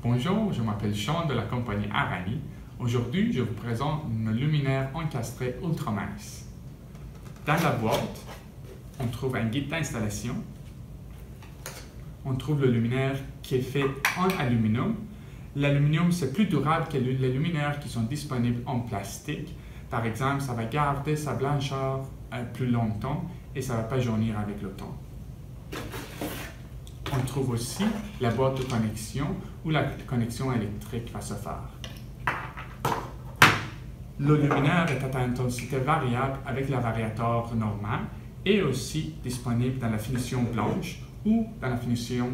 Bonjour, je m'appelle Sean de la compagnie Arani. Aujourd'hui, je vous présente une luminaire encastrée ultra mince. Dans la boîte, on trouve un guide d'installation. On trouve le luminaire qui est fait en aluminium. L'aluminium, c'est plus durable que les luminaires qui sont disponibles en plastique. Par exemple, ça va garder sa blancheur plus longtemps et ça ne va pas jaunir avec le temps. On trouve aussi la boîte de connexion où la connexion électrique va se faire. Le luminaire est à intensité variable avec la variateur normal et aussi disponible dans la finition blanche ou dans la finition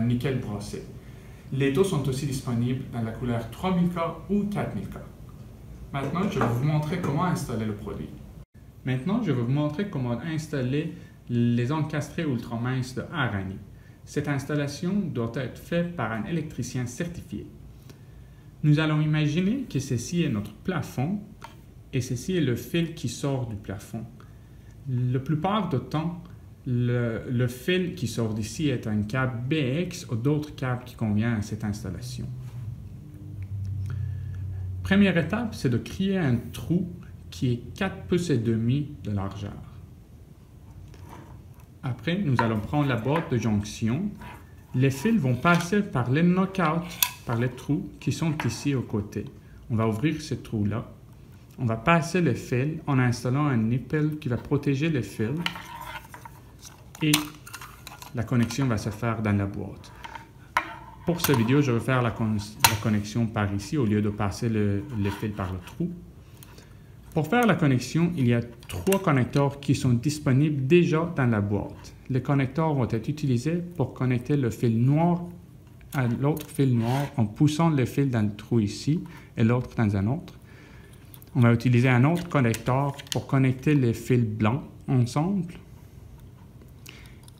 nickel brossé. Les deux sont aussi disponibles dans la couleur 3000K ou 4000K. Maintenant, je vais vous montrer comment installer le produit. Maintenant, je vais vous montrer comment installer les encastrés ultra minces de Arani. Cette installation doit être faite par un électricien certifié. Nous allons imaginer que ceci est notre plafond et ceci est le fil qui sort du plafond. La plupart du temps, le fil qui sort d'ici est un câble BX ou d'autres câbles qui conviennent à cette installation. Première étape, c'est de créer un trou qui est 4,5 pouces de largeur. Après, nous allons prendre la boîte de jonction. Les fils vont passer par les knockouts, par les trous qui sont ici aux côtés. On va ouvrir ce trou-là. On va passer les fils en installant un nipple qui va protéger les fils. Et la connexion va se faire dans la boîte. Pour cette vidéo, je vais faire la connexion par ici au lieu de passer les fils par le trou. Pour faire la connexion, il y a 3 connecteurs qui sont disponibles déjà dans la boîte. Les connecteurs vont être utilisés pour connecter le fil noir à l'autre fil noir en poussant le fil dans le trou ici et l'autre dans un autre. On va utiliser un autre connecteur pour connecter les fils blancs ensemble.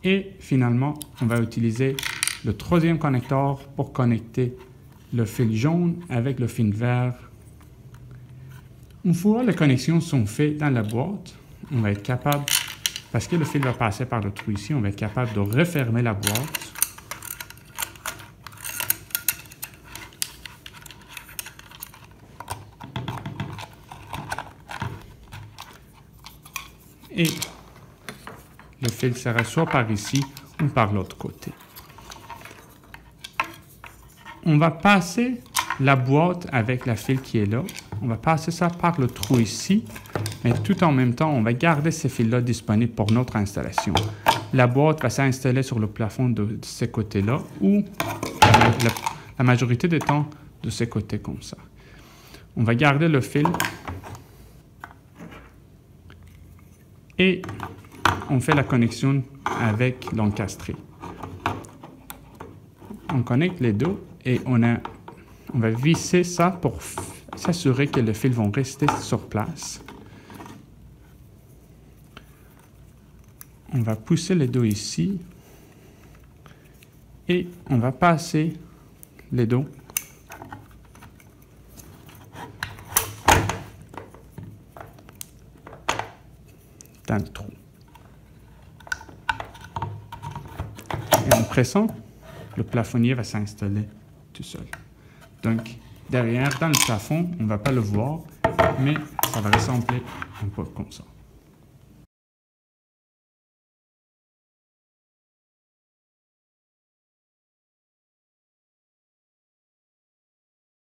Et finalement, on va utiliser le 3e connecteur pour connecter le fil jaune avec le fil vert. Une fois les connexions sont faites dans la boîte, on va être capable, parce que le fil va passer par le trou ici, on va être capable de refermer la boîte. Et le fil sera soit par ici ou par l'autre côté. On va passer la boîte avec la fil qui est là. On va passer ça par le trou ici, mais tout en même temps, on va garder ces fils-là disponibles pour notre installation. La boîte va s'installer sur le plafond de ce côté-là ou la majorité du temps de ce côté comme ça. On va garder le fil et on fait la connexion avec l'encastré. On connecte les deux et on va visser ça pour s'assurer que les fils vont rester sur place. On va pousser les deux ici et on va passer les deux dans le trou. Et en pressant, le plafonnier va s'installer tout seul. Donc, derrière, dans le plafond, on ne va pas le voir, mais ça va ressembler un peu comme ça.